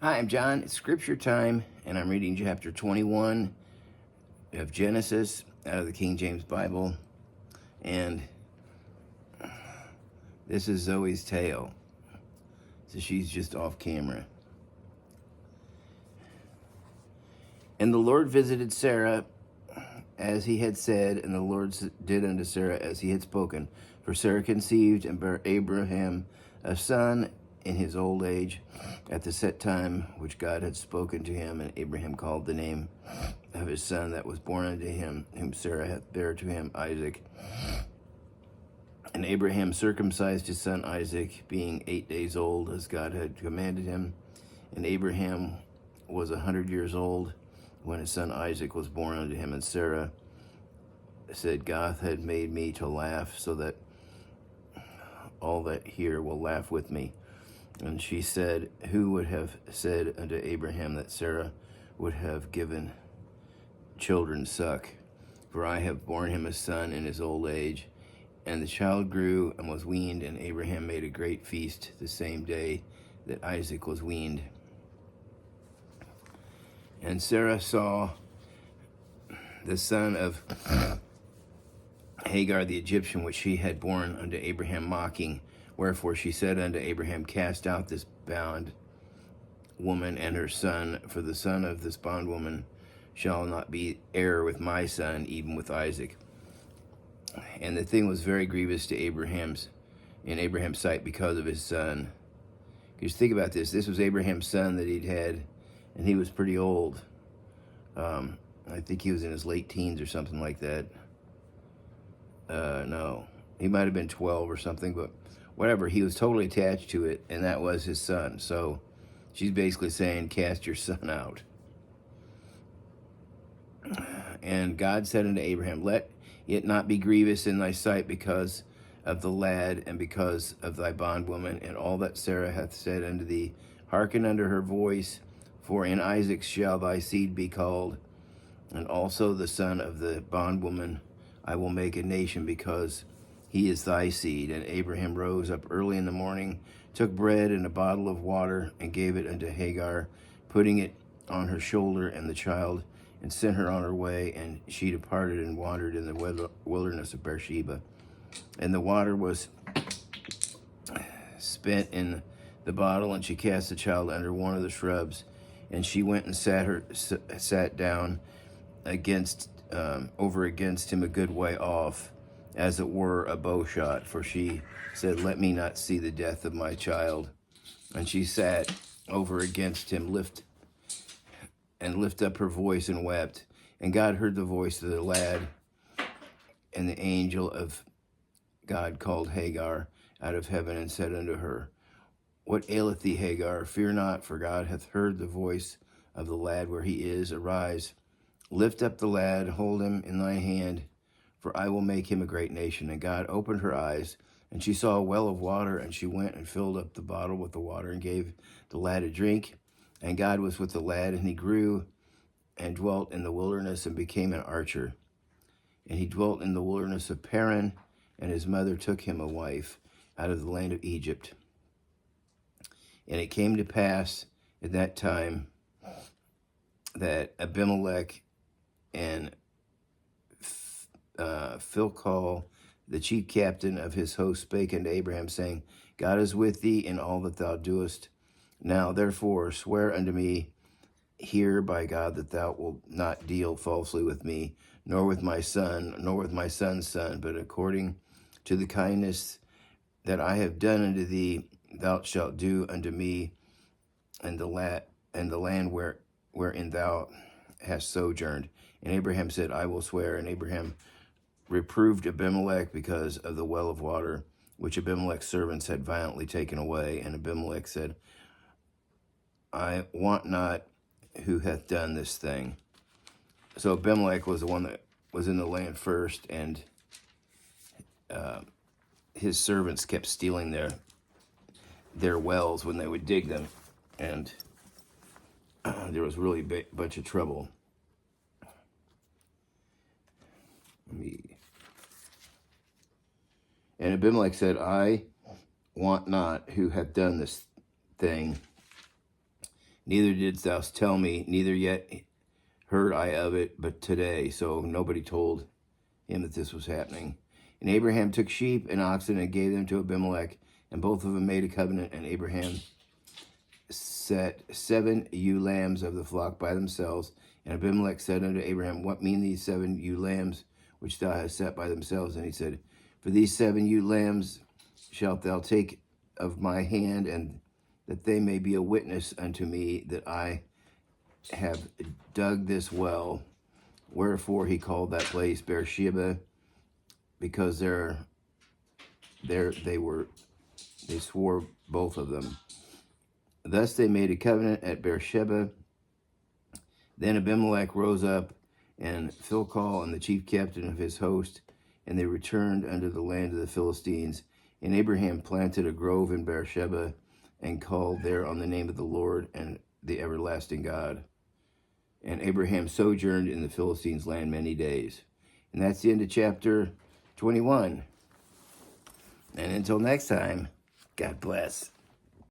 Hi, I'm John. It's scripture time, and I'm reading chapter 21 of Genesis out of the King James Bible. And this is Zoe's tale. So she's just off camera. And the Lord visited Sarah as he had said, and the Lord did unto Sarah as he had spoken. For Sarah conceived and bare Abraham a son in his old age, at the set time which God had spoken to him. And Abraham called the name of his son that was born unto him, whom Sarah hath bare to him, Isaac. And Abraham circumcised his son Isaac, being 8 days old, as God had commanded him. And Abraham was 100 years old when his son Isaac was born unto him. And Sarah said, God had made me to laugh, so that all that hear will laugh with me. And she said, who would have said unto Abraham that Sarah would have given children suck? For I have borne him a son in his old age. And the child grew and was weaned, and Abraham made a great feast the same day that Isaac was weaned. And Sarah saw the son of Hagar the Egyptian, which she had borne unto Abraham, mocking. Wherefore she said unto Abraham, cast out this bond woman and her son, for the son of this bondwoman shall not be heir with my son, even with Isaac. And the thing was very grievous to Abraham's sight because of his son. Because think about this. This was Abraham's son that he'd had, and he was pretty old. I think he was in his late teens or something like that. No, he might have been 12 or something, but whatever. He was totally attached to it, and that was his son. So she's basically saying, cast your son out. And God said unto Abraham, let it not be grievous in thy sight because of the lad and because of thy bondwoman, and all that Sarah hath said unto thee. Hearken unto her voice, for in Isaac shall thy seed be called, and also the son of the bondwoman I will make a nation, because he is thy seed. And Abraham rose up early in the morning, took bread and a bottle of water, and gave it unto Hagar, putting it on her shoulder and the child, and sent her on her way. And she departed and wandered in the wilderness of Beersheba. And the water was spent in the bottle, and she cast the child under one of the shrubs. And she went and sat down over against him a good way off, as it were a bow shot. For she said, let me not see the death of my child. And she sat over against him, lift up her voice and wept. And God heard the voice of the lad, and the angel of God called Hagar out of heaven and said unto her, what aileth thee, Hagar? Fear not, for God hath heard the voice of the lad where he is. Arise, lift up the lad, hold him in thy hand, for I will make him a great nation. And God opened her eyes, and she saw a well of water, and she went and filled up the bottle with the water and gave the lad a drink. And God was with the lad, and he grew and dwelt in the wilderness and became an archer. And he dwelt in the wilderness of Paran, and his mother took him a wife out of the land of Egypt. And it came to pass at that time that Abimelech and Philcol, the chief captain of his host, spake unto Abraham, saying, God is with thee in all that thou doest. Now therefore swear unto me here by God that thou wilt not deal falsely with me, nor with my son, nor with my son's son, but according to the kindness that I have done unto thee, thou shalt do unto me and the land wherein thou hast sojourned. And Abraham said, I will swear. And Abraham reproved Abimelech because of the well of water, which Abimelech's servants had violently taken away. And Abimelech said, I want not who hath done this thing. So Abimelech was the one that was in the land first, and his servants kept stealing their wells when they would dig them, and there was really a bunch of trouble. And Abimelech said, I want not who hath done this thing. Neither didst thou tell me, neither yet heard I of it, but today. So nobody told him that this was happening. And Abraham took sheep and oxen and gave them to Abimelech, and both of them made a covenant. And Abraham set 7 ewe lambs of the flock by themselves. And Abimelech said unto Abraham, What mean these 7 ewe lambs which thou hast set by themselves? And he said, For these 7 ewe lambs shalt thou take of my hand, and that they may be a witness unto me that I have dug this well. Wherefore he called that place Beersheba, because they swore both of them. Thus they made a covenant at Beersheba. Then Abimelech rose up, and Philcol, and the chief captain of his host, and they returned unto the land of the Philistines. And Abraham planted a grove in Beersheba, and called there on the name of the Lord and the everlasting God. And Abraham sojourned in the Philistines' land many days. And that's the end of chapter 21. And until next time, God bless.